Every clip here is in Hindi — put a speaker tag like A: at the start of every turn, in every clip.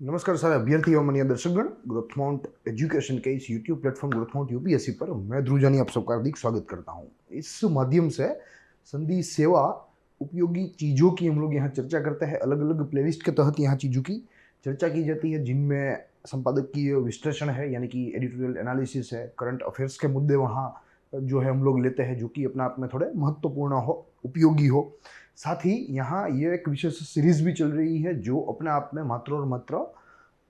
A: नमस्कार सारे अभ्यर्थियों माननीय दर्शकगण। ग्रोथ माउंट एजुकेशन के इस YouTube platform growth mount UPSC पर मैं ध्रुव जानी आप सबका हार्दिक स्वागत करता हूं। इस माध्यम से संधि सेवा उपयोगी चीज़ों की हम लोग यहाँ चर्चा करते हैं। अलग अलग प्लेलिस्ट के तहत यहाँ चीज़ों की चर्चा की जाती है, जिनमें संपादकीय विश्लेषण है यानी कि एडिटोरियल एनालिसिस है, करंट अफेयर्स के मुद्दे वहाँ जो है हम लोग लेते हैं, जो कि अपना आप में थोड़े महत्वपूर्ण हो, उपयोगी हो। साथ ही यहाँ ये एक विशेष सीरीज भी चल रही है जो अपने आप में मात्र और मात्र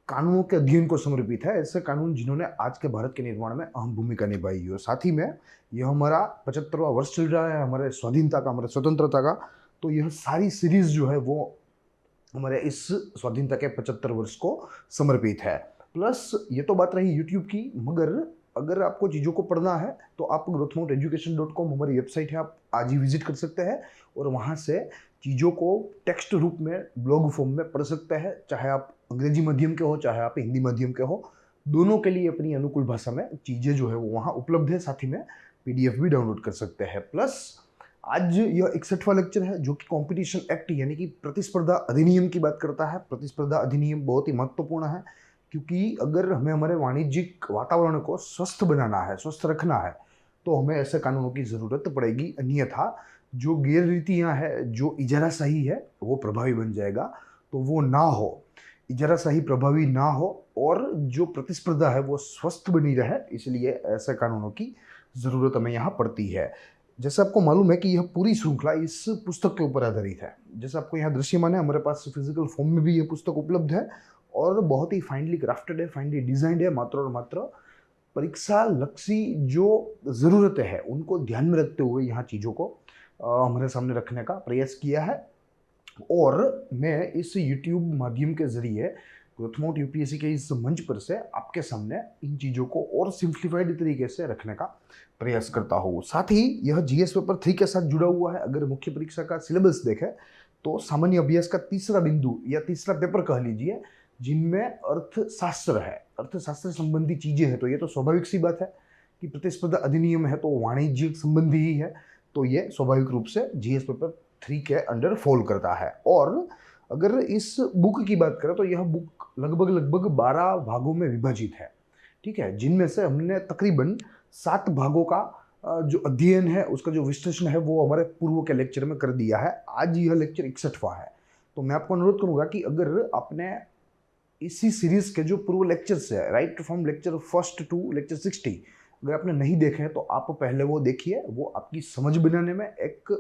A: कानूनों के अध्ययन को समर्पित है। ऐसे कानून जिन्होंने आज के भारत के निर्माण में अहम भूमिका निभाई है। साथ ही में यह हमारा 75वां वर्ष चल रहा है हमारे स्वाधीनता का, हमारे स्वतंत्रता का। तो यह सारी सीरीज जो है वो हमारे इस स्वाधीनता के 75 वर्ष को समर्पित है। प्लस ये तो बात रही यूट्यूब की, मगर अगर आपको चीज़ों को पढ़ना है तो आप growthmounteducation.com हमारी वेबसाइट है, आप आज ही विजिट कर सकते हैं और वहाँ से चीज़ों को टेक्स्ट रूप में ब्लॉग फॉर्म में पढ़ सकते हैं। चाहे आप अंग्रेजी माध्यम के हो, चाहे आप हिंदी माध्यम के हो, दोनों के लिए अपनी अनुकूल भाषा में चीज़ें जो है वो वहाँ उपलब्ध है। साथ ही में PDF भी डाउनलोड कर सकते हैं। प्लस आज यह 61वां लेक्चर है जो कि कंपटीशन एक्ट यानी कि प्रतिस्पर्धा अधिनियम की बात करता है। प्रतिस्पर्धा अधिनियम बहुत ही महत्वपूर्ण है, क्योंकि अगर हमें हमारे वाणिज्यिक वातावरण को स्वस्थ बनाना है, स्वस्थ रखना है, तो हमें ऐसे कानूनों की ज़रूरत पड़ेगी। अन्यथा जो गैर रीतियाँ हैं, जो इजाराशाही है, वो प्रभावी बन जाएगा। तो वो ना हो, इजाराशाही प्रभावी ना हो और जो प्रतिस्पर्धा है वो स्वस्थ बनी रहे, इसलिए ऐसे कानूनों की ज़रूरत हमें यहाँ पड़ती है। जैसे आपको मालूम है कि यह पूरी श्रृंखला इस पुस्तक के ऊपर आधारित है। जैसे आपको यहाँ दृश्यमान है, हमारे पास फिजिकल फॉर्म में भी यह पुस्तक उपलब्ध है और बहुत ही फाइनली क्राफ्टेड है, फाइनली डिजाइंड है। मात्र और मात्र परीक्षा लक्षी जो ज़रूरतें हैं उनको ध्यान में रखते हुए यहाँ चीज़ों को हमारे सामने रखने का प्रयास किया है। और मैं इस YouTube माध्यम के जरिए ग्रोथ माउंट यूपीएससी के इस मंच पर से आपके सामने इन चीज़ों को और सिंप्लीफाइड तरीके से रखने का प्रयास करता हूँ। साथ ही यह जीएस पेपर 3 के साथ जुड़ा हुआ है। अगर मुख्य परीक्षा का सिलेबस देखें तो सामान्य अभ्यास का तीसरा बिंदु या तीसरा पेपर कह लीजिए, जिनमें अर्थशास्त्र है, अर्थशास्त्र संबंधी चीज़ें हैं। तो ये तो स्वाभाविक सी बात है कि प्रतिस्पर्धा अधिनियम है तो वाणिज्यिक संबंधी ही है, तो ये स्वाभाविक रूप से जीएस पेपर 3 के अंडर फॉल करता है। और अगर इस बुक की बात करें तो यह बुक लगभग 12 भागों में विभाजित है, ठीक है, जिनमें से हमने तकरीबन 7 भागों का जो अध्ययन है, उसका जो विश्लेषण है वो हमारे पूर्व के लेक्चर में कर दिया है। आज यह लेक्चर 61वां है। तो मैं आपको अनुरोध करूंगा कि अगर आपने इसी सीरीज के जो पूर्व लेक्चर्स है, right from lecture 1 to lecture 60, अगर आपने नहीं देखे हैं तो आप पहले वो देखिए। वो आपकी समझ बनाने में, एक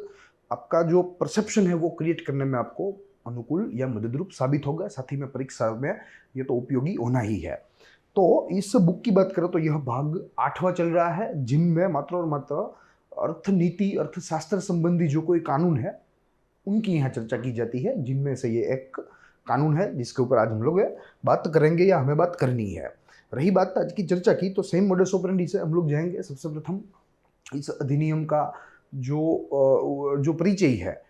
A: आपका जो परसेप्शन है वो क्रिएट करने में आपको अनुकूल या मददरूप साबित होगा। साथ ही में परीक्षा में ये तो उपयोगी होना ही है। तो इस बुक की बात करें तो यह भाग 8वां चल रहा है, जिनमें मात्र और मात्र अर्थनीति, अर्थशास्त्र संबंधी जो कोई कानून है उनकी यहाँ चर्चा की जाती है, जिनमें से ये एक कानून है जिसके ऊपर आज हम लोग बात करेंगे या हमें बात करनी है। रही बात आज की चर्चा की, तो सेम मोडस ऑपरेंडी से हम लोग जाएंगे। सबसे प्रथम इस अधिनियम का जो परिचय है,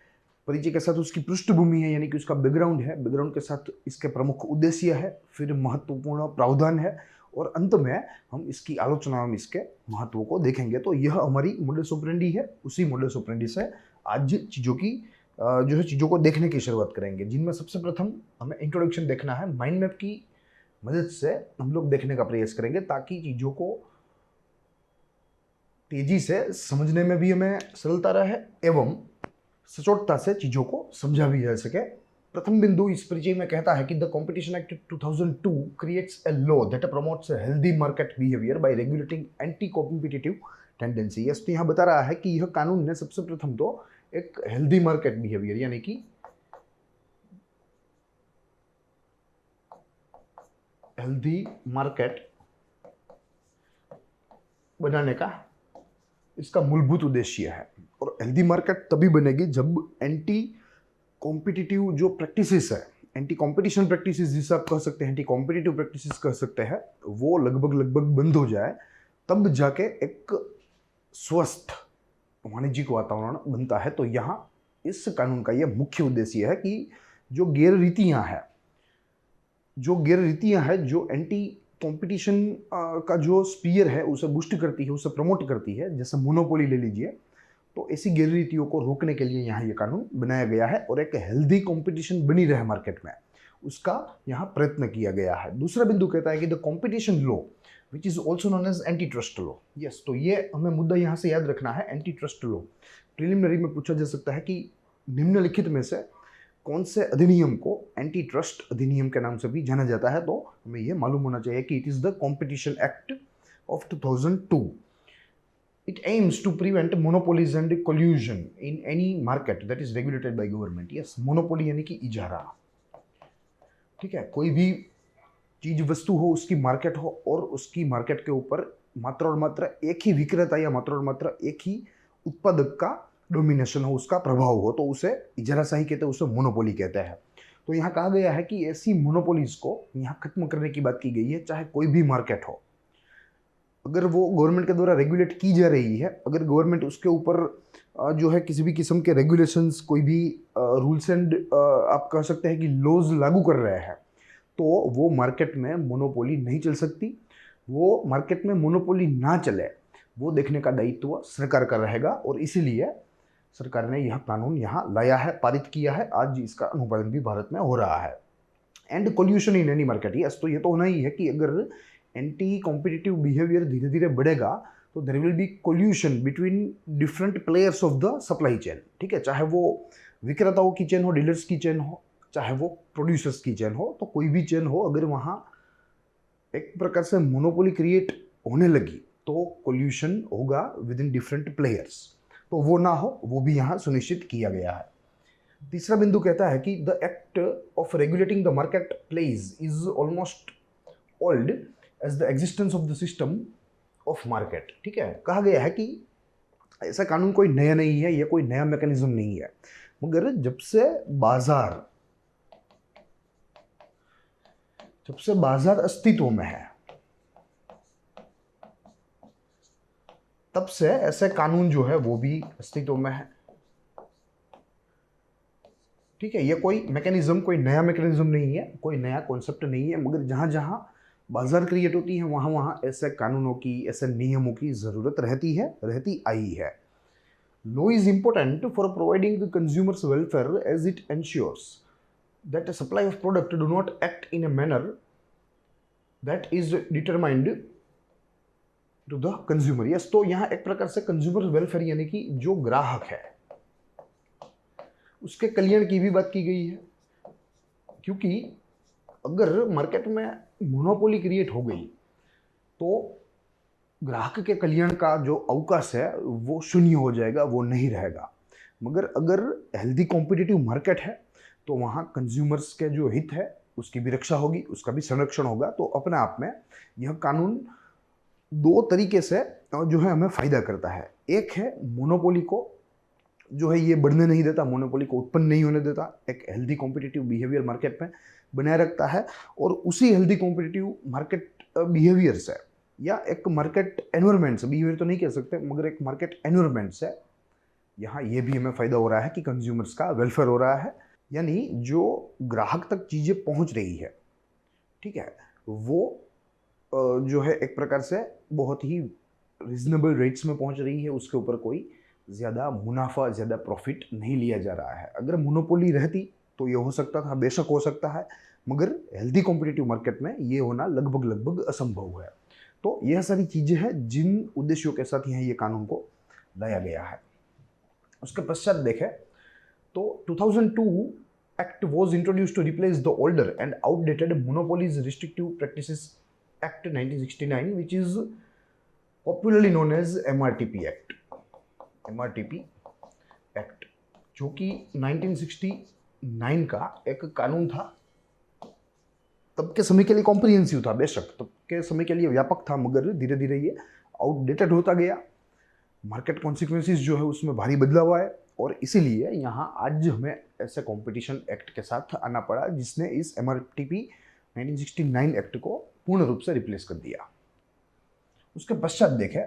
A: परिचय के साथ उसकी पृष्ठभूमि है यानी कि उसका बैकग्राउंड है, बैकग्राउंड के साथ इसके प्रमुख उद्देश्य है, फिर महत्वपूर्ण प्रावधान है और अंत में हम इसकी आलोचना में इसके महत्व को देखेंगे। तो यह हमारी मोडस ऑपरेंडी है। उसी मोडस ऑपरेंडी से आज चीज़ों की जो है चीज़ों को देखने की शुरुआत करेंगे, जिनमें सबसे प्रथम हमें इंट्रोडक्शन देखना है। माइंड मैप की मदद से हम लोग देखने का प्रयास करेंगे ताकि चीज़ों को तेजी से समझने में भी हमें सरलता रहे एवं सचोटता से चीज़ों को समझा भी जा सके। प्रथम बिंदु इस परिचय में कहता है कि the competition act 2002 creates a law that promotes healthy market behaviour bye regulating anti competitive tendency. Yes, तो यहाँ बता रहा है कि यह कानून ने सबसे प्रथम तो एक हेल्दी मार्केट बिहेवियर यानी कि हेल्दी मार्केट बनाने का इसका मूलभूत उद्देश्य है। और हेल्दी मार्केट तभी बनेगी जब एंटी कॉम्पिटिटिव जो प्रैक्टिसेस है, एंटी कॉम्पिटिशन प्रैक्टिसेस जिसे आप कह सकते हैं, एंटी कॉम्पिटिटिव प्रैक्टिसेस कह सकते हैं, वो लगभग बंद हो जाए, तब जाके एक स्वस्थ वाणिज्यिक वातावरण बनता है। तो यहाँ इस कानून का यह मुख्य उद्देश्य है कि जो गैर रीतियाँ हैं, जो एंटी कंपटीशन का जो स्पीयर है उसे बूस्ट करती है, उसे प्रमोट करती है, जैसे मोनोपोली ले लीजिए, तो ऐसी गैर रीतियों को रोकने के लिए यहाँ ये कानून बनाया गया है और एक हेल्दी कंपटीशन बनी रहे मार्केट में, उसका यहाँ प्रयत्न किया गया है। दूसरा बिंदु कहता है कि the competition law which is also known as antitrust law. Yes, तो ये हमें मुद्दा यहाँ से याद रखना है, एंटी ट्रस्ट लॉ। प्रिलिमिनरी में पूछा जा सकता है कि निम्नलिखित में से कौन से अधिनियम को एंटी ट्रस्ट अधिनियम के नाम से भी जाना जाता है, तो हमें ये मालूम होना चाहिए कि it is the competition act of 2002। It aims to prevent monopolies and collusion in any market that is regulated by government. Yes, monopoly यानी कि इजारा, ठीक है, कोई भी चीज वस्तु हो, उसकी मार्केट हो और उसकी मार्केट के ऊपर मात्र और मात्र एक ही विक्रेता या मात्र और मात्र एक ही उत्पादक का डोमिनेशन हो, उसका प्रभाव हो, तो उसे इजाराशाही कहते हैं, उसे मोनोपोली कहते हैं। तो यहाँ कहा गया है कि ऐसी मोनोपोलीज को यहाँ खत्म करने की बात की गई है, चाहे कोई भी मार्केट हो। अगर वो गवर्नमेंट के द्वारा रेगुलेट की जा रही है, अगर गवर्नमेंट उसके ऊपर जो है किसी भी किस्म के रेगुलेशंस, कोई भी रूल्स एंड आप कह सकते हैं कि लॉज लागू कर रहे हैं, तो वो मार्केट में मोनोपोली नहीं चल सकती। वो मार्केट में मोनोपोली ना चले, वो देखने का दायित्व सरकार का रहेगा, और इसीलिए सरकार ने यह कानून यहाँ लाया है, पारित किया है। आज इसका अनुपालन भी भारत में हो रहा है। And collision in any market, yes, तो ये तो होना ही है कि अगर एंटी कॉम्पिटिटिव बिहेवियर धीरे धीरे बढ़ेगा तो there will be collusion between different players of the supply chain, ठीक है, चाहे वो विक्रेताओं की चेन हो, डीलर्स की चेन हो, चाहे वो प्रोड्यूसर्स की चेन हो, तो कोई भी चेन हो, अगर वहाँ एक प्रकार से मोनोपोली क्रिएट होने लगी तो कोल्यूशन होगा विद इन डिफरेंट प्लेयर्स, तो वो ना हो, वो भी यहाँ सुनिश्चित किया गया है। तीसरा बिंदु कहता है कि the act of regulating the market place is almost old age the existence of the system of market, ठीक है। कहा गया है कि ऐसा कानून कोई नया नहीं है, ये कोई नया मैकेनिज्म नहीं है, मगर जब से बाजार अस्तित्व में है, तब से ऐसे कानून जो है वो भी अस्तित्व में है, ठीक है। ये कोई मैकेनिज्म, कोई नया मैकेनिज्म नहीं है, कोई नया कॉन्सेप्ट नहीं है, मगर जहां जहां बाजार क्रिएट होती है वहाँ वहाँ ऐसे कानूनों की, ऐसे नियमों की ज़रूरत रहती आई है। Law is important for providing the consumers welfare as it ensures that supply of product do not act in a manner that is determined to the consumer. Yes, तो यहाँ एक प्रकार से कंज्यूमर वेलफेयर यानी कि जो ग्राहक है उसके कल्याण की भी बात की गई है, क्योंकि अगर मार्केट में मोनोपोली क्रिएट हो गई तो ग्राहक के कल्याण का जो अवकाश है वो शून्य हो जाएगा, वो नहीं रहेगा। मगर अगर हेल्दी कॉम्पिटिटिव मार्केट है तो वहाँ कंज्यूमर्स के जो हित है उसकी भी रक्षा होगी, उसका भी संरक्षण होगा। तो अपने आप में यह कानून दो तरीके से जो है हमें फायदा करता है। एक है मोनोपोली को जो है ये बढ़ने नहीं देता, मोनोपोली को उत्पन्न नहीं होने देता, एक हेल्दी कॉम्पिटिटिव बिहेवियर मार्केट में बनाए रखता है, और उसी हेल्दी कॉम्पिटिटिव मार्केट बिहेवियर से या एक मार्केट एनवायरनमेंट से, बिहेवियर तो नहीं कह सकते मगर एक मार्केट एनवायरनमेंट से यहाँ ये भी हमें फ़ायदा हो रहा है कि कंज्यूमर्स का वेलफेयर हो रहा है, यानी जो ग्राहक तक चीज़ें पहुँच रही है, ठीक है, वो जो है एक प्रकार से बहुत ही रिजनेबल रेट्स में पहुँच रही है, उसके ऊपर कोई ज़्यादा मुनाफा, ज़्यादा प्रॉफिट नहीं लिया जा रहा है। अगर मोनोपोली रहती तो ये हो सकता था, बेशक हो सकता है, मगर हेल्दी कॉम्पिटिटिव मार्केट में ये होना लगभग असंभव है। तो यह सारी चीज़ें हैं जिन उद्देश्यों के साथ यहाँ ये कानून को लाया गया है। उसके पश्चात देखें तो 2002 act was introduce to replace the older and outdated monopolies restrictive practices act 1969 which is popularly known as MRTP act. MRTP act जो कि 1969 का एक कानून था, तब के समय के लिए कॉम्प्रिहेंसिव था, बेशक तब के समय के लिए व्यापक था, मगर धीरे धीरे ये आउटडेटेड होता गया। मार्केट कॉन्सिक्वेंसेस जो है उसमें भारी बदलाव आए, और इसीलिए यहाँ आज हमें ऐसे कंपटीशन एक्ट के साथ आना पड़ा जिसने इस MRTP 1969 एक्ट को पूर्ण रूप से रिप्लेस कर दिया। उसके पश्चात देखें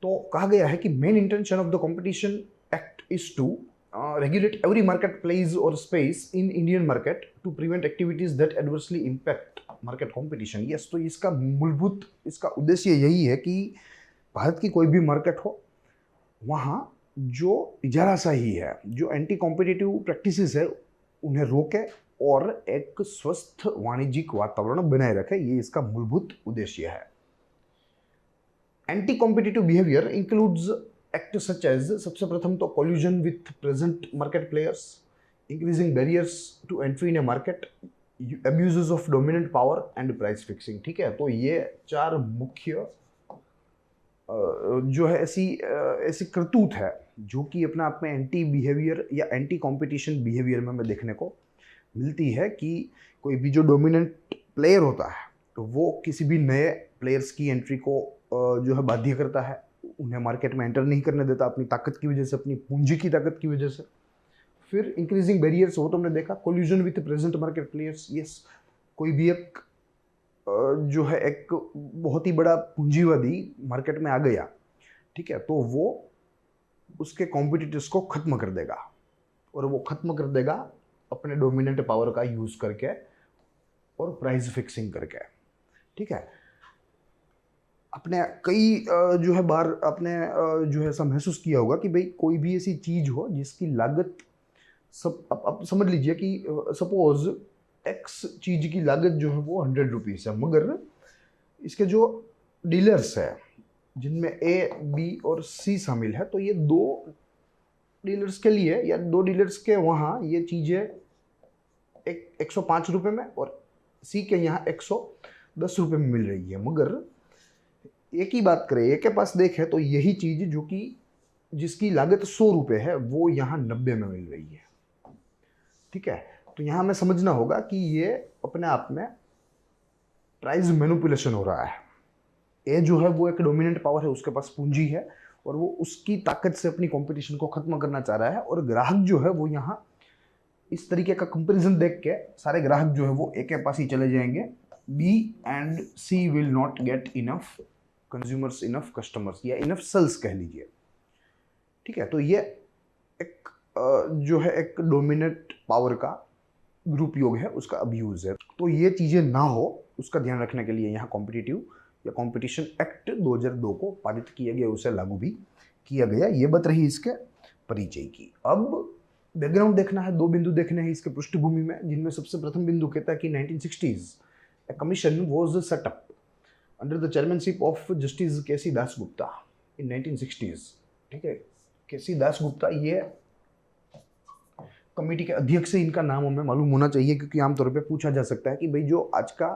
A: तो कहा गया है कि main intention of the competition act is to regulate every market place और space in Indian market to prevent activities that adversely impact market competition. Yes, तो इसका उद्देश्य यही है कि भारत की कोई भी मार्केट हो वहाँ जो इजाराशाही है, जो एंटी कॉम्पिटिटिव प्रैक्टिसेस है, उन्हें रोके और एक स्वस्थ वाणिज्यिक वातावरण बनाए रखे, ये इसका मूलभूत उद्देश्य है। Anti competitive behaviour includes act such as, सबसे प्रथम तो collusion with present market players, increasing barriers to entry in a market, abuses of dominant power and price fixing. ठीक है, तो ये चार मुख्य जो है ऐसी करतूत है जो कि अपने आप में एंटी बिहेवियर या एंटी कंपटीशन बिहेवियर में हमें देखने को मिलती है कि कोई भी जो डोमिनेंट प्लेयर होता है तो वो किसी भी नए प्लेयर्स की एंट्री को जो है बाध्य करता है, उन्हें मार्केट में एंटर नहीं करने देता अपनी ताकत की वजह से, अपनी पूंजी की ताकत की वजह से। फिर इंक्रीजिंग बैरियर्स, वो तो हमने देखा, collusion with present market players, yes, कोई भी एक जो है एक बहुत ही बड़ा पूंजीवादी मार्केट में आ गया, ठीक है, तो वो उसके कॉम्पिटिटर्स को खत्म कर देगा, और वो खत्म कर देगा अपने डोमिनेंट पावर का यूज करके और प्राइस फिक्सिंग करके। ठीक है, अपने कई जो है बार अपने जो है ऐसा महसूस किया होगा कि भाई कोई भी ऐसी चीज हो जिसकी लागत सब, अब समझ लीजिए कि सपोज एक्स चीज की लागत जो है वो 100 रुपीज है, मगर इसके जो डीलर्स है जिनमें ए, बी और सी शामिल है, तो ये दो डीलर्स के लिए या दो डीलर्स के वहाँ ये चीज़ें 105 रुपये में और सी के यहाँ 110 रुपये में मिल रही है। मगर एक ही बात करें, एक के पास देखें तो यही चीज़ जो कि जिसकी लागत 100 रुपये है वो यहाँ 90 में मिल रही है। ठीक है, तो यहाँ हमें समझना होगा कि ये अपने आप में प्राइस मैनिपुलेशन हो रहा है। ए जो है वो एक डोमिनेंट पावर है, उसके पास पूंजी है और वो उसकी ताकत से अपनी कंपटीशन को खत्म करना चाह रहा है, और ग्राहक जो है वो यहाँ इस तरीके का कंपैरिजन देख के सारे ग्राहक जो है वो ए के पास ही चले जाएंगे, B and C will not get enough consumers, enough customers या इनफ सेल्स कह लीजिए। ठीक है, तो ये एक जो है एक डोमिनेंट पावर का दुरुपयोग है, उसका अब्यूज है। तो ये चीज़ें ना हो उसका ध्यान रखने के लिए यहाँ कॉम्पिटिटिव या कंपटीशन एक्ट 2002 को पारित किया गया, उसे लागू भी किया गया। ये बात रही इसके परिचय की। अब बैकग्राउंड देखना है, दो बिंदु देखने हैं इसके पृष्ठभूमि में, जिनमें सबसे प्रथम बिंदु कहता है कि 1960s a commission was set up under the chairmanship of justice K C Dasgupta in 1960s। ठीक है, केसी दासगुप्ता ये कमेटी के अध्यक्ष से इनका नाम हमें मालूम होना चाहिए, क्योंकि आमतौर पे पूछा जा सकता है कि भाई जो आज का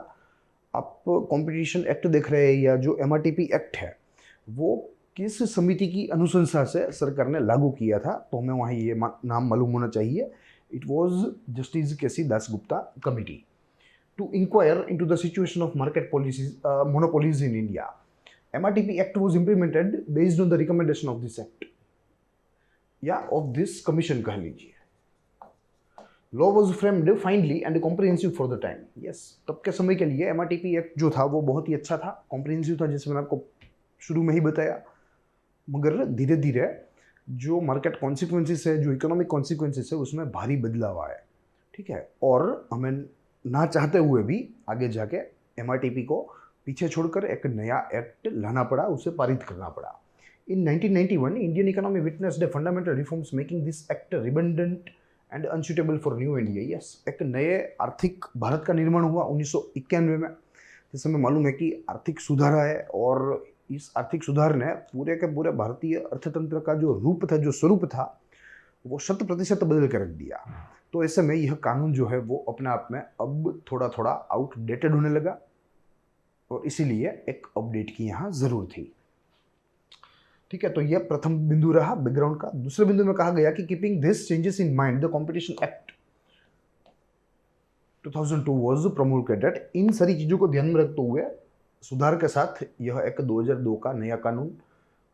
A: आप कंपटीशन एक्ट देख रहे हैं या जो MRTP एक्ट है वो किस समिति की अनुशंसा से सरकार ने लागू किया था, तो हमें वहाँ ये नाम मालूम होना चाहिए। It was justice K C Dasgupta committee to inquire into the situation of market policies monopolies in India. MRTP act was implemented based on the recommendation of this act या ऑफ दिस कमीशन कह लीजिए। Law was framed finally and comprehensive for the time. Yes, तब के समय के लिए MRTP एक्ट जो था वो बहुत ही अच्छा था, कॉम्प्रिहेंसिव था, जैसे मैंने आपको शुरू में ही बताया। मगर धीरे धीरे जो मार्केट कॉन्सिक्वेंसेस है, जो इकोनॉमिक कॉन्सिक्वेंसेस है, उसमें भारी बदलाव आया। ठीक है, और हमें ना चाहते हुए भी आगे जाके MRTP को पीछे छोड़कर एक नया एक्ट लाना पड़ा, उसे पारित करना पड़ा। इन 1991 Indian economy witnessed a fundamental reforms making this act redundant and unsuitable for new India. Yes, एक नए आर्थिक भारत का निर्माण हुआ 1991 में। जैसे हमें मालूम है कि आर्थिक सुधार है, और इस आर्थिक सुधार ने पूरे के पूरे भारतीय अर्थतंत्र का जो रूप था, जो स्वरूप था, वो 100% बदल कर रख दिया। तो ऐसे में यह कानून जो है वो अपने आप में अब थोड़ा थोड़ा आउटडेटेड होने लगा, और इसीलिए एक अपडेट की यहाँ जरूर थी। ठीक है, तो यह प्रथम बिंदु रहा बैकग्राउंड का। दूसरे बिंदु में कहा गया कि keeping this changes in mind the competition act 2002 was promulgated. इन सारी चीजों को ध्यान में रखते हुए सुधार के साथ यह एक 2002 का नया कानून,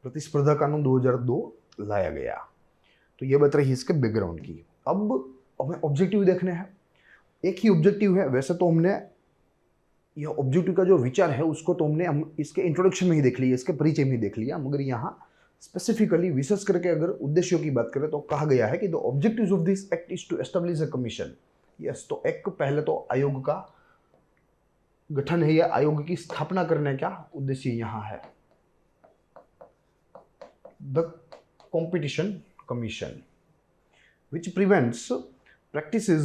A: प्रतिस्पर्धा कानून 2002 लाया गया। तो यह बात रही इसके बैकग्राउंड की। अब हमें ऑब्जेक्टिव देखने हैं। एक ही ऑब्जेक्टिव है, वैसे तो हमने यह ऑब्जेक्टिव का जो विचार है उसको तो हमने इसके इंट्रोडक्शन में ही देख लिया, इसके परिचय में ही देख लिया, मगर यहाँ स्पेसिफिकली विशेष करके अगर उद्देश्यों की बात करें तो कहा गया है कि the objectives of this act is to establish a commission. Yes, तो एक पहले तो आयोग का गठन है या आयोग की स्थापना करने का उद्देश्य यहाँ है। The competition commission which prevents practices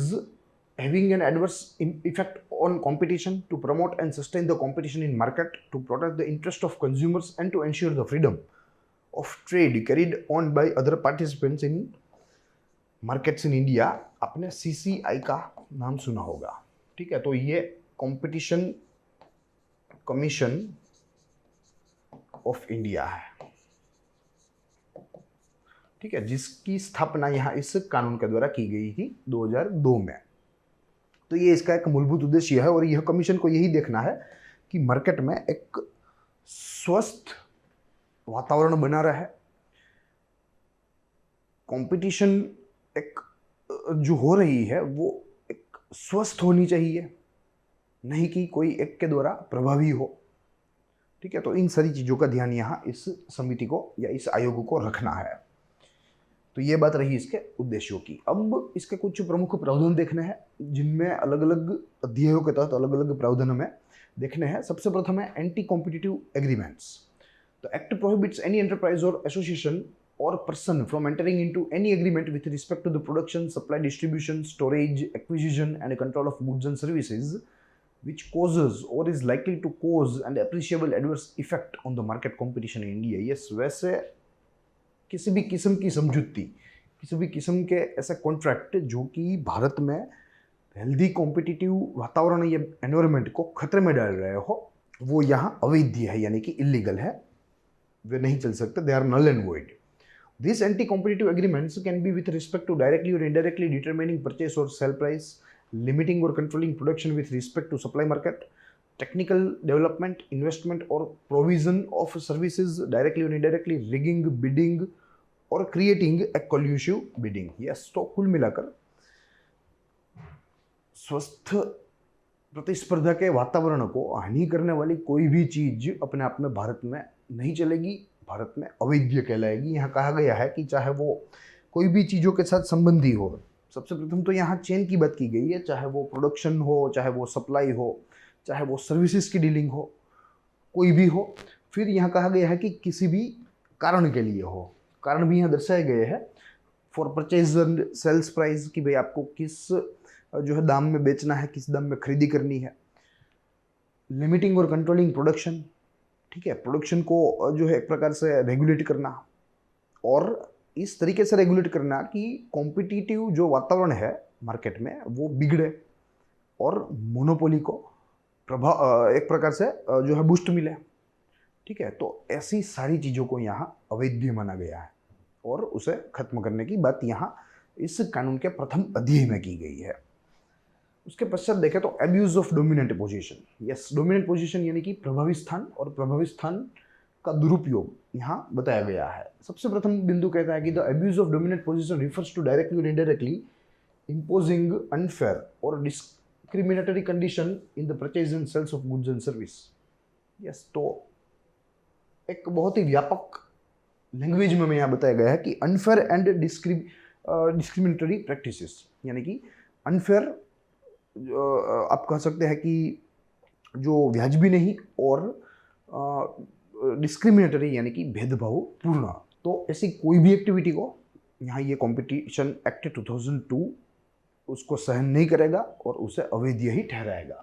A: having an adverse effect on competition, to promote and sustain the competition in market, to protect the interest of consumers, and to ensure the freedom of trade carried on by other participants in markets in India. आपने सीसीआई का नाम सुना होगा, ठीक है। तो ये कंपटीशन कमीशन ऑफ इंडिया है, ठीक है, जिसकी स्थापना यहां इस कानून के द्वारा की गई थी 2002 में। तो ये इसका एक मूलभूत उद्देश्य है और यह कमीशन को यही देखना है कि मार्केट में एक स्वस्थ वातावरण बना रहे, कंपटीशन एक जो हो रही है वो एक स्वस्थ होनी चाहिए, नहीं कि कोई एक के द्वारा प्रभावी हो, ठीक है। तो इन सारी चीज़ों का ध्यान यहाँ इस समिति को या इस आयोग को रखना है। तो ये बात रही इसके उद्देश्यों की। अब इसके कुछ प्रमुख प्रावधान देखने हैं, जिनमें अलग अलग अध्यायों के तहत अलग अलग प्रावधान हमें देखने हैं। सबसे प्रथम है एंटी कॉम्पिटिटिव एग्रीमेंट्स। तो एक्ट प्रोहिबिट्स एनी एंटरप्राइज और association or person from entering into any agreement with respect to the production, supply, distribution, storage, acquisition and control of goods and services which causes or is likely to cause an appreciable adverse effect on the market competition in India। yes, वैसे किसी भी किस्म की समझौती, किसी भी किस्म के ऐसे कॉन्ट्रैक्ट जो कि भारत में हेल्दी कॉम्पिटिटिव वातावरण या एनवायरनमेंट को खतरे में डाल रहे हो, वो यहाँ अवैध है, यानी कि इलीगल है, वे नहीं चल सकते, they are null and void. These anti-competitive agreements can be with respect to directly or indirectly determining purchase or sale price, limiting or controlling production with respect to supply market, technical development, investment or provision of services directly or indirectly, rigging, bidding or creating a collusive bidding। yes, तो कुल मिलाकर स्वस्थ प्रतिस्पर्धा के वातावरण को हानि करने वाली कोई भी चीज अपने आप में भारत में नहीं चलेगी, भारत में अवैध कहलाएगी। यहाँ कहा गया है कि चाहे वो कोई भी चीज़ों के साथ संबंधी हो, सबसे प्रथम तो यहाँ चेन की बात की गई है, चाहे वो प्रोडक्शन हो, चाहे वो सप्लाई हो, चाहे वो सर्विसेज की डीलिंग हो, कोई भी हो। फिर यहाँ कहा गया है कि किसी भी कारण के लिए हो, कारण भी यहाँ दर्शाए गए हैं। For purchase and sales price, कि भाई आपको किस जो है दाम में बेचना है, किस दाम में खरीदी करनी है। लिमिटिंग और कंट्रोलिंग प्रोडक्शन, ठीक है, प्रोडक्शन को जो है एक प्रकार से रेगुलेट करना और इस तरीके से रेगुलेट करना कि कॉम्पिटिटिव जो वातावरण है मार्केट में वो बिगड़े और मोनोपोली को प्रभाव एक प्रकार से जो है बूस्ट मिले, ठीक है। तो ऐसी सारी चीज़ों को यहाँ अवैध माना गया है और उसे खत्म करने की बात यहाँ इस कानून के प्रथम अध्याय में की गई है। उसके पश्चात देखें तो abuse of dominant position. Yes, dominant position यानी कि प्रभावी स्थान और प्रभावी स्थान का दुरुपयोग यहाँ बताया गया है। सबसे प्रथम बिंदु कहता है कि the abuse of dominant position refers to directly और indirectly imposing unfair or discriminatory condition in the purchase and sales of goods and service। yes, तो एक बहुत ही व्यापक लैंग्वेज में यहाँ बताया गया है कि अनफेयर एंड डिस्क्रिमिनेटरी प्रैक्टिसेस, यानी कि अनफेयर आप कह सकते हैं कि जो वाजिबी नहीं और डिस्क्रिमिनेटरी यानी कि भेदभाव पूर्ण। तो ऐसी कोई भी एक्टिविटी को यहाँ ये कॉम्पिटिशन एक्ट 2002 उसको सहन नहीं करेगा और उसे अवैध ही ठहराएगा।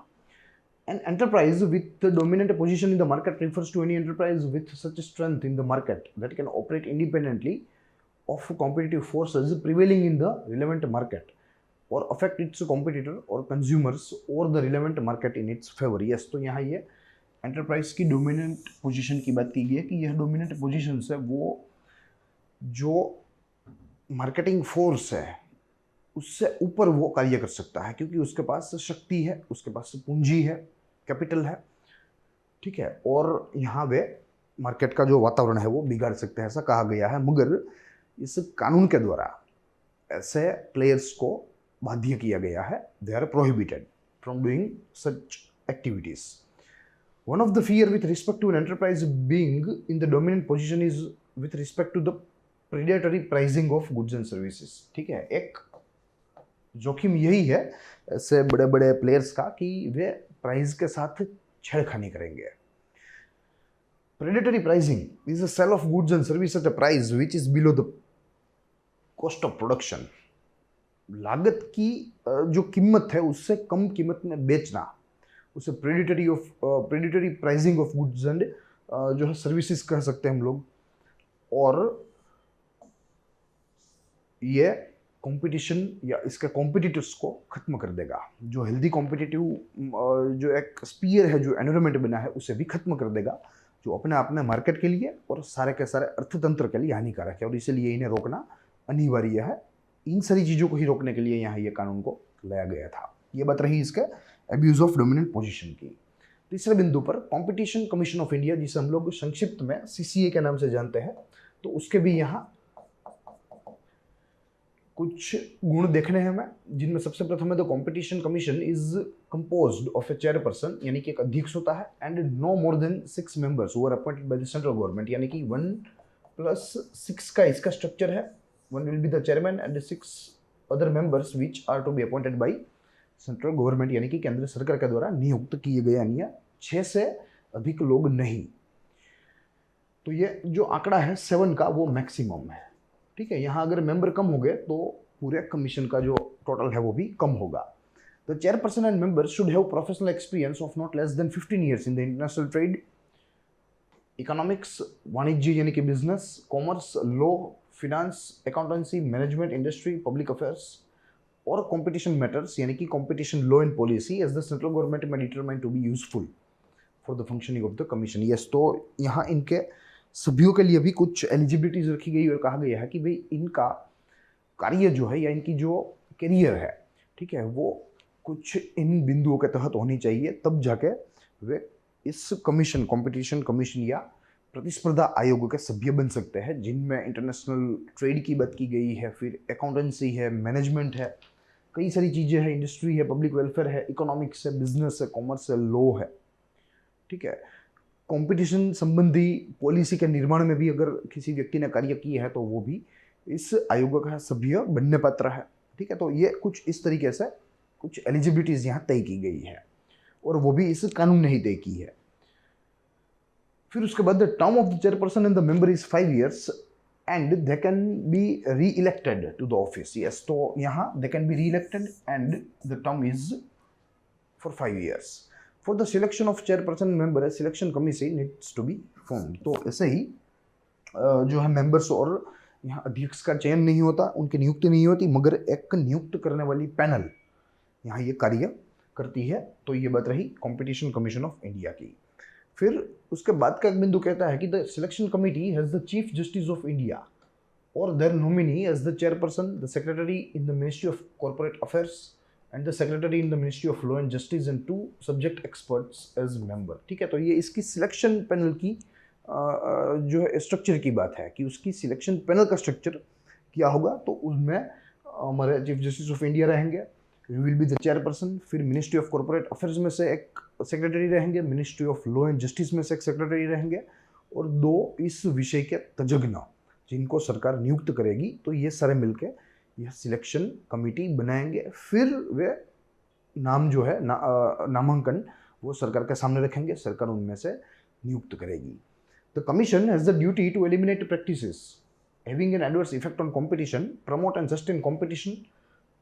A: An enterprise with the dominant position in the market refers to any enterprise with such strength in the market that can operate independently of competitive forces prevailing in the relevant market or affect its competitor or consumers or the relevant market in its favor। yes, तो यहाँ ये एंटरप्राइज की डोमिनेंट पोजीशन की बात की गई है कि यह डोमिनेंट पोजीशन से वो जो मार्केटिंग फोर्स है उससे ऊपर वो कार्य कर सकता है, क्योंकि उसके पास शक्ति है, उसके पास पूंजी है, कैपिटल है, ठीक है, और यहाँ वे मार्केट का जो वातावरण है वो बिगाड़ सकते हैं, ऐसा कहा गया है। मगर इस कानून के द्वारा ऐसे प्लेयर्स को बाध्य किया गया है, they are prohibited from doing such activities. One of the fear with respect to an enterprise being in the dominant position is with respect to the predatory pricing of goods and services. ठीक है, एक जोखिम यही है ऐसे बड़े बड़े प्लेयर्स का कि वे प्राइस के साथ छेड़खानी करेंगे। Predatory pricing is a sale of goods and service at a price which is below the cost of production. लागत की जो कीमत है उससे कम कीमत में बेचना, उसे predatory pricing of goods and जो है सर्विसेज कह सकते हैं हम लोग। और ये कंपटीशन या इसके कॉम्पिटिटर्स को खत्म कर देगा। जो हेल्दी कॉम्पिटिटिव जो एक स्पीयर है, जो एनवायरनमेंट बना है, उसे भी खत्म कर देगा, जो अपने आप में मार्केट के लिए और सारे के सारे अर्थतंत्र के लिए हानिकारक है, और इसलिए इन्हें रोकना अनिवार्य है। इन सारी चीज़ों को ही रोकने के लिए यहाँ ये कानून को लाया गया था। ये बात रही इसके एब्यूज ऑफ डोमिनेंट पोजीशन की। तीसरे बिंदु पर कंपटीशन कमीशन ऑफ इंडिया, जिसे हम लोग संक्षिप्त में सीसीए के नाम से जानते हैं, तो उसके भी यहाँ कुछ गुण देखने हैं हमें, जिनमें सबसे प्रथम है the competition commission is composed of a chairperson, यानी कि एक अध्यक्ष होता है, and no more than 6 members who are appointed by the central government, यानी कि 1+6 का इसका स्ट्रक्चर है। 1 will be the chairman and 6 other members which are to be appointed by central government, यानी कि केंद्र सरकार के द्वारा नियुक्त किए गए अन्य 6 से अधिक लोग नहीं। तो ये जो आंकड़ा है 7 का, वो मैक्सिमम है। ठीक है, यहाँ अगर मेंबर कम हो गए तो पूरे कमीशन का जो टोटल है वो भी कम होगा। The chairperson and members should have professional experience of not less than 15 years in the international trade, economics वाणिज्य यानी कि business, commerce, law, finance, accountancy, management, industry, public affairs और कॉम्पिटिशन मैटर्स यानी कि competition law and policy as the central government में determine to be useful for the functioning of the commission. Yes, तो यहाँ इनके सभ्यों के लिए भी कुछ एलिजिबिलिटीज रखी गई और कहा गया है कि भाई इनका कार्य जो है या इनकी जो करियर है, ठीक है, वो कुछ इन बिंदुओं के तहत होनी चाहिए, तब जाके वे इस कमीशन, कंपटीशन कमीशन या प्रतिस्पर्धा आयोग के सभ्य बन सकते हैं, जिनमें इंटरनेशनल ट्रेड की बात की गई है, फिर अकाउंटेंसी है, मैनेजमेंट है, कई सारी चीज़ें हैं, इंडस्ट्री है, पब्लिक वेलफेयर है, इकोनॉमिक्स है, बिजनेस है, कॉमर्स है, लॉ है। ठीक है, कंपटीशन संबंधी पॉलिसी के निर्माण में भी अगर किसी व्यक्ति ने कार्य किया है तो वो भी इस आयोग का सभ्य बनने पात्र है। ठीक है, तो ये कुछ इस तरीके से कुछ एलिजिबिलिटीज यहाँ तय की गई है और वो भी इस कानून ने ही तय की है। फिर उसके बाद the term of the chairperson and the member is 5 years and they can be re elected to the office. Yes, तो यहाँ they can be re elected and the term is for 5 years। For the selection of chairperson member selection committee needs to be formed. तो ऐसे ही जो है मेंबर्स और यहाँ अध्यक्ष का चयन नहीं होता, उनकी नियुक्ति नहीं होती, मगर एक नियुक्त करने वाली पैनल यहाँ ये कार्य करती है। तो ये बात रही कंपटीशन कमीशन ऑफ इंडिया की। फिर उसके बाद का एक बिंदु कहता है कि the selection committee has the chief justice of India और their nominee as the chairperson, the secretary in the ministry of corporate affairs and the secretary in the ministry of law and justice and 2 subject experts as member. ठीक है, तो ये इसकी सिलेक्शन पैनल की जो है स्ट्रक्चर की बात है कि उसकी सिलेक्शन पैनल का स्ट्रक्चर क्या होगा। तो उसमें हमारे चीफ जस्टिस ऑफ इंडिया रहेंगे, विल बी द चेयरपर्सन, फिर मिनिस्ट्री ऑफ कॉर्पोरेट अफेयर्स में से एक सेक्रेटरी रहेंगे, ministry of law and justice में से एक सेक्रेटरी रहेंगे और 2 इस विषय के तज्ञ जिनको सरकार नियुक्त करेगी। तो ये सारे मिलके यह सिलेक्शन कमेटी बनाएंगे। फिर वे नाम जो है नामांकन वो सरकार के सामने रखेंगे, सरकार उनमें से नियुक्त करेगी। The commission has the duty to eliminate practices having an adverse effect on competition, promote and sustain competition,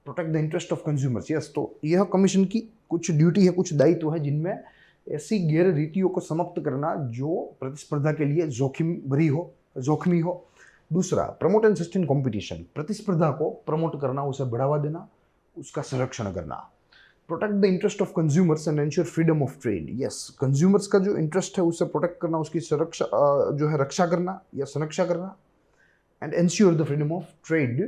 A: protect the interest of consumers. Yes, तो यह कमीशन की कुछ ड्यूटी है, कुछ दायित्व है, जिनमें ऐसी गैर रीतियों को समाप्त करना जो प्रतिस्पर्धा के लिए जोखिमी हो। दूसरा, प्रमोट एंड सस्टेन कंपटीशन, प्रतिस्पर्धा को प्रमोट करना, उसे बढ़ावा देना, उसका संरक्षण करना। Protect the interest of consumers and ensure freedom of trade. Yes, consumers का जो इंटरेस्ट है उसे प्रोटेक्ट करना, उसकी सुरक्षा जो है रक्षा करना या संरक्षा करना। And ensure the freedom of trade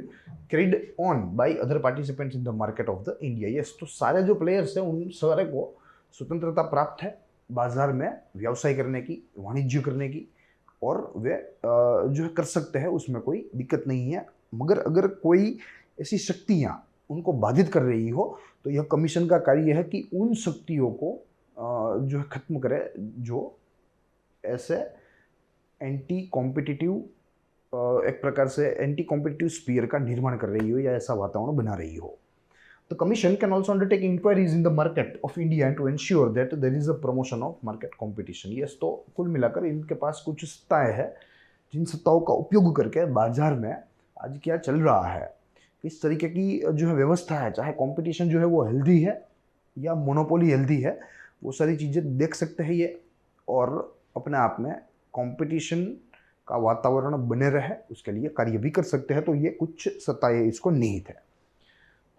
A: carried on by other participants in the market of the India. Yes, तो सारे जो प्लेयर्स हैं उन सारे को स्वतंत्रता प्राप्त है बाजार में व्यवसाय करने की, वाणिज्य करने की, और वे जो है कर सकते हैं, उसमें कोई दिक्कत नहीं है। मगर अगर कोई ऐसी शक्तियाँ उनको बाधित कर रही हो तो यह कमीशन का कार्य है कि उन शक्तियों को जो है खत्म करे, जो ऐसे एंटी कॉम्पिटिटिव एक प्रकार से एंटी कॉम्पिटिटिव स्पीयर का निर्माण कर रही हो या ऐसा वातावरण बना रही हो। The commission can also undertake inquiries in the market of India to ensure that there is a promotion of market competition. Yes, तो कुल मिलाकर इनके पास कुछ सत्ताएं हैं, जिन सत्ताओं का उपयोग करके बाजार में आज क्या चल रहा है, किस तरीके की जो है व्यवस्था है, चाहे कंपटीशन जो है वो हेल्दी है या मोनोपोली हेल्दी है, वो सारी चीज़ें देख सकते हैं ये, और अपने आप में कंपटीशन का वातावरण बने रहे उसके लिए कार्य भी कर सकते हैं। तो ये कुछ सत्ताएं इसको निहित है।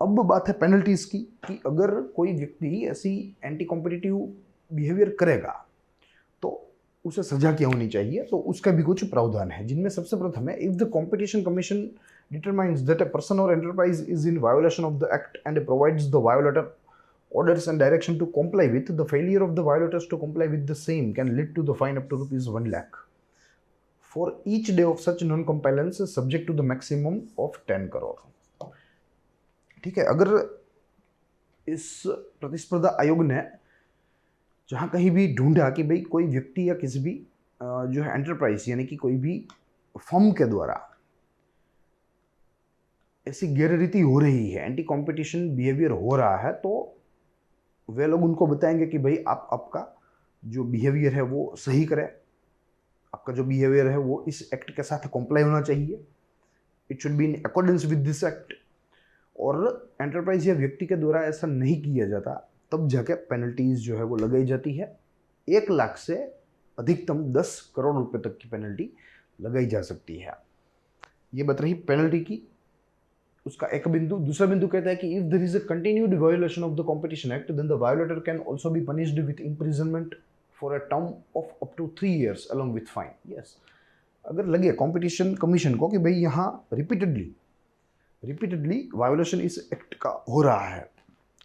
A: अब बात है पेनल्टीज की, कि अगर कोई व्यक्ति ऐसी एंटी कॉम्पिटिटिव बिहेवियर करेगा तो उसे सजा क्या होनी चाहिए, तो उसका भी कुछ प्रावधान है, जिनमें सबसे प्रथम है, if the competition commission determines that a person or enterprise is in violation of the act and provides the violator orders and direction to comply with, the failure of the violators to comply with the same can lead to the fine up to rupees 1 lakh for each day of such non-compliance subject to the maximum of 10 crore। ठीक है, अगर इस प्रतिस्पर्धा आयोग ने जहाँ कहीं भी ढूंढा कि भाई कोई व्यक्ति या किसी भी जो है एंटरप्राइज यानी कि कोई भी फर्म के द्वारा ऐसी गैररीति हो रही है, एंटी कंपटीशन बिहेवियर हो रहा है, तो वे लोग उनको बताएंगे कि भाई आप आपका जो बिहेवियर है वो सही करें, आपका जो बिहेवियर है वो इस एक्ट के साथ कंप्लाई होना चाहिए, it should be in accordance with this act. और एंटरप्राइज या व्यक्ति के द्वारा ऐसा नहीं किया जाता तब जाके पेनल्टीज जो है वो लगाई जाती है। 1 लाख से अधिकतम 10 करोड़ रुपए तक की पेनल्टी लगाई जा सकती है। ये बात रही पेनल्टी की, उसका एक बिंदु। दूसरा बिंदु कहता है कि if there is a continued violation of the competition act then the violator can also be punished with imprisonment for a term of up to 3 years along with fine. Yes, अगर लगे कंपटीशन कमीशन को कि भाई यहाँ रिपीटेडली वायोलेशन इस एक्ट का हो रहा है,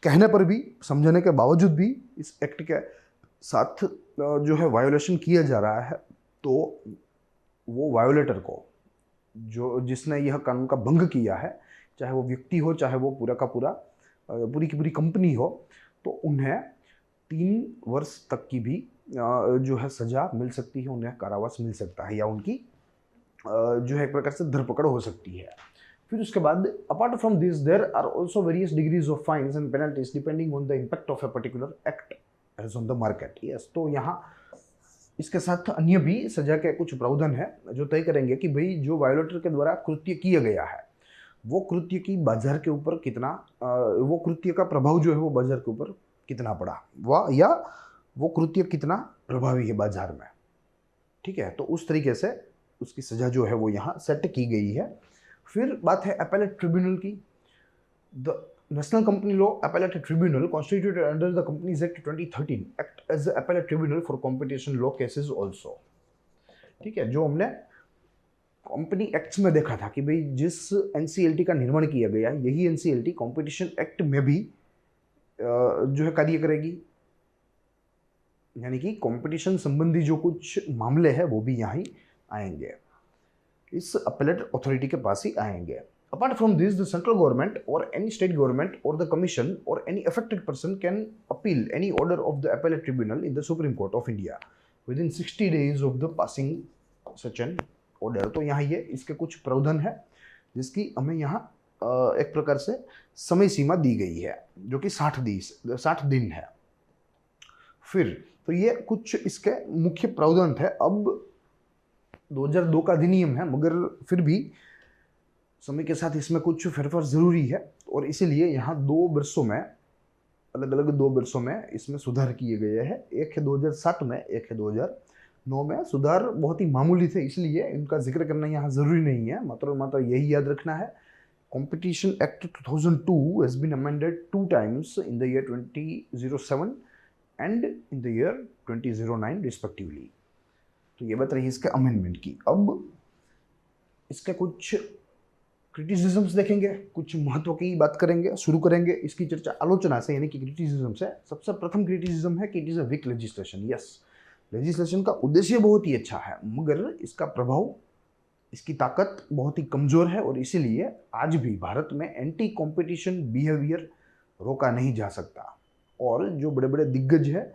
A: कहने पर भी, समझाने के बावजूद भी इस एक्ट के साथ जो है वायोलेशन किया जा रहा है, तो वो वायोलेटर को, जो जिसने यह कानून का भंग किया है, चाहे वो व्यक्ति हो चाहे वो पूरा का पूरा पूरी की पूरी कंपनी हो, तो उन्हें 3 वर्ष तक की भी जो है सजा मिल सकती है, उन्हें कारावास मिल सकता है, या उनकी जो है एक प्रकार से धरपकड़ हो सकती है। फिर उसके बाद apart from this there are also various degrees of fines and penalties depending on the impact of a particular act as on the market. Yes, तो यहाँ इसके साथ अन्य भी सजा के कुछ प्रावधान है जो तय करेंगे कि भाई जो वायोलेटर के द्वारा कृत्य किया गया है वो कृत्य की बाजार के ऊपर कितना, वो कृत्य का प्रभाव जो है वो बाजार के ऊपर कितना पड़ा, वह या वो कृत्य कितना प्रभावी है बाजार में। ठीक है, तो उस तरीके से उसकी सजा जो है वो यहाँ सेट की गई है। फिर बात है अपीलेट ट्रिब्यूनल की। The national company law appellate tribunal constituted under the companies act 2013 act as appellate tribunal for competition law cases also. ठीक है, जो हमने कंपनी एक्ट्स में देखा था कि भाई जिस एनसीएलटी का निर्माण किया गया, यही एनसीएलटी कंपटीशन एक्ट में भी जो है कार्य करेगी, यानी कि कंपटीशन संबंधी जो कुछ मामले हैं वो भी यहाँ ही आएंगे, इस अपीलेट अथॉरिटी के पास ही आएंगे। Apart from this, the central government or any state government or the commission or any affected person can appeal any order of the appellate tribunal in the Supreme Court of India within 60 days of the passing such an order। तो यहाँ ये इसके कुछ प्रावधान है जिसकी हमें यहाँ एक प्रकार से समय सीमा दी गई है जो कि 60 दिन है। फिर तो ये कुछ इसके मुख्य प्रावधान थे। अब 2002 का अधिनियम है, मगर फिर भी समय के साथ इसमें कुछ फेरफार जरूरी है, और इसीलिए यहाँ 2 वर्षों में, अलग अलग 2 वर्षों में इसमें सुधार किए गए हैं। एक है 2007 में, एक है 2009 में। सुधार बहुत ही मामूली थे, इसलिए इनका जिक्र करना यहाँ जरूरी नहीं है। मात्र यही याद रखना है, competition act 2002 has been amended 2 times in the year 2007 and in the year 2009 respectively. तो ये बात रही इसके अमेंडमेंट की। अब इसके कुछ क्रिटिसिज्म्स देखेंगे, कुछ महत्व की बात करेंगे, शुरू करेंगे इसकी चर्चा आलोचना से, यानी कि क्रिटिसिज्म से। सबसे प्रथम क्रिटिसिज्म है कि it is a weak legislation. Yes, legislation का उद्देश्य बहुत ही अच्छा है, मगर इसका प्रभाव, इसकी ताकत बहुत ही कमज़ोर है, और इसीलिए आज भी भारत में एंटी कॉम्पिटिशन बिहेवियर रोका नहीं जा सकता। और जो बड़े बड़े दिग्गज हैं,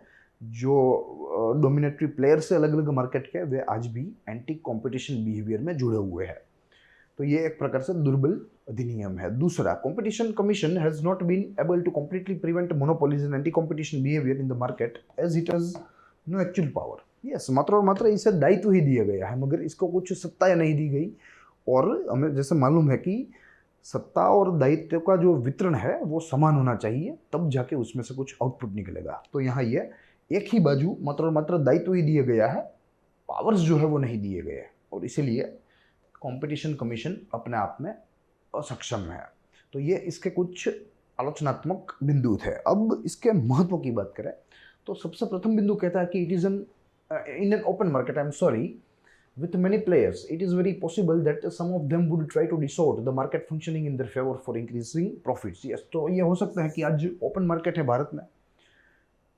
A: जो डोमिनेटरी प्लेयर्स से अलग अलग मार्केट के, वे आज भी एंटी कॉम्पिटिशन बिहेवियर में जुड़े हुए हैं। तो ये एक प्रकार से दुर्बल अधिनियम है। दूसरा, competition commission has not been able to completely prevent monopolies and anti competition behaviour in the market as it has no actual power. Yes, मात्र और मात्र इसे दायित्व ही दिया गया है, मगर इसको कुछ सत्ता नहीं दी गई। और हमें जैसे मालूम है कि सत्ता और दायित्व का जो वितरण है वो समान होना चाहिए, तब जाके उसमें से कुछ आउटपुट निकलेगा। तो यहाँ ये एक ही बाजू मात्र और मात्र दायित्व ही दिए गया है, पावर्स जो है वो नहीं दिए गए, और इसीलिए कंपटीशन कमीशन अपने आप में असक्षम है। तो ये इसके कुछ आलोचनात्मक बिंदु थे। अब इसके महत्व की बात करें तो सबसे प्रथम बिंदु कहता है कि it is in an open market, I am sorry, with many players, it is very possible that some of them would try to distort the market functioning in their favor for increasing profits. Yes, तो ये हो सकता है कि आज ओपन मार्केट है भारत में,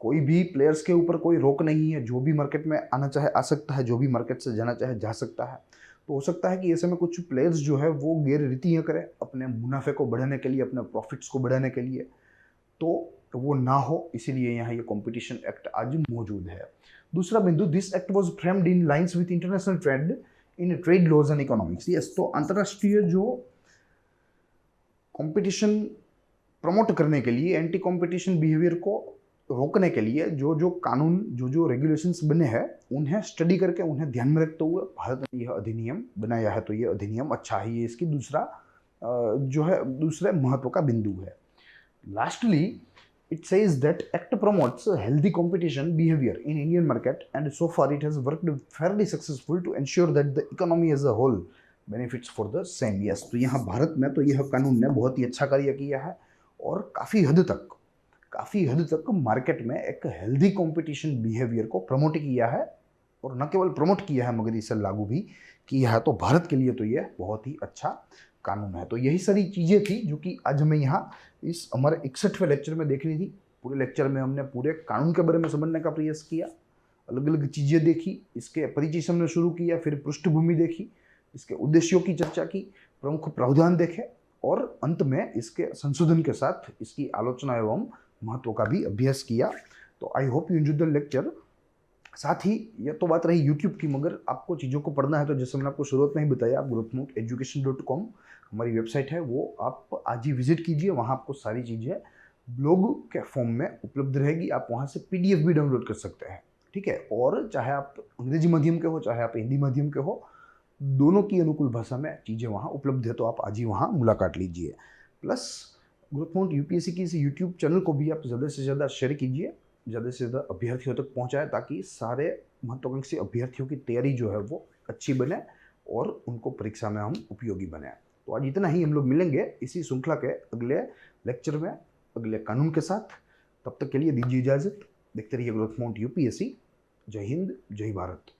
A: कोई भी प्लेयर्स के ऊपर कोई रोक नहीं है, जो भी मार्केट में आना चाहे आ सकता है, जो भी मार्केट से जाना चाहे जा सकता है। तो हो सकता है कि ऐसे में कुछ प्लेयर्स जो है वो गैर रीतियाँ करें अपने मुनाफे को बढ़ाने के लिए, अपने प्रॉफिट्स को बढ़ाने के लिए, तो वो ना हो, इसीलिए यहाँ ये कंपटीशन एक्ट आज मौजूद है। दूसरा बिंदु, this act was framed in lines with international trade in trade laws and economics. Yes, तो अंतरराष्ट्रीय जो कंपटीशन प्रमोट करने के लिए, एंटी कंपटीशन बिहेवियर को रोकने के लिए जो जो कानून, जो जो रेगुलेशंस बने हैं, उन्हें स्टडी करके उन्हें ध्यान में रखते हुए भारत ने यह अधिनियम बनाया है। तो ये अधिनियम अच्छा है, ये इसकी दूसरा जो है दूसरे महत्व का बिंदु है। Lastly, it says that Act promotes a healthy competition behavior in Indian market, and so far it has worked fairly successful to ensure that the economy as a whole benefits for the same. Yes, तो यहाँ भारत में तो यह कानून ने बहुत ही अच्छा कार्य किया है, और काफ़ी हद तक मार्केट में एक हेल्दी कंपटीशन बिहेवियर को प्रमोट किया है, और न केवल प्रमोट किया है मगर इसे लागू भी किया है। तो भारत के लिए तो यह बहुत ही अच्छा कानून है। तो यही सारी चीज़ें थी जो कि आज हमें यहाँ इस हमारे 61वें लेक्चर में देखनी थी। पूरे लेक्चर में हमने पूरे कानून के बारे में समझने का प्रयास किया, अलग अलग चीज़ें देखी, इसके परिचय से हमने शुरू किया, फिर पृष्ठभूमि देखी, इसके उद्देश्यों की चर्चा की, प्रमुख प्रावधान देखे, और अंत में इसके संशोधन के साथ इसकी आलोचना एवं महत्व का भी अभ्यास किया। तो I hope you enjoyed the lecture. साथ ही यह तो बात रही यूट्यूब की, मगर आपको चीज़ों को पढ़ना है तो जैसे मैंने आपको शुरुआत में ही बताया, आप growthmodeeducation.com हमारी वेबसाइट है, वो आप आज ही विजिट कीजिए। वहाँ आपको सारी चीज़ें ब्लॉग के फॉर्म में उपलब्ध रहेगी, आप वहाँ से PDF भी डाउनलोड कर सकते हैं, ठीक है। और चाहे आप अंग्रेजी माध्यम के हो, चाहे आप हिंदी माध्यम के हो, दोनों की अनुकूल भाषा में चीज़ें वहाँ उपलब्ध है, तो आप आज ही वहाँ मुलाकात लीजिए। प्लस ग्रोथ माउंट UPSC की इस यूट्यूब चैनल को भी आप ज़्यादा से ज़्यादा शेयर कीजिए, ज़्यादा से ज़्यादा अभ्यर्थियों तक पहुँचाएं, ताकि सारे महत्वाकांक्षी अभ्यर्थियों की तैयारी जो है वो अच्छी बने और उनको परीक्षा में हम उपयोगी बने। तो आज इतना ही, हम लोग मिलेंगे इसी श्रृंखला के अगले लेक्चर में अगले कानून के साथ। तब तक के लिए दीजिए इजाज़त, देखते रहिए ग्रोथ माउंट UPSC। जय हिंद, जय भारत।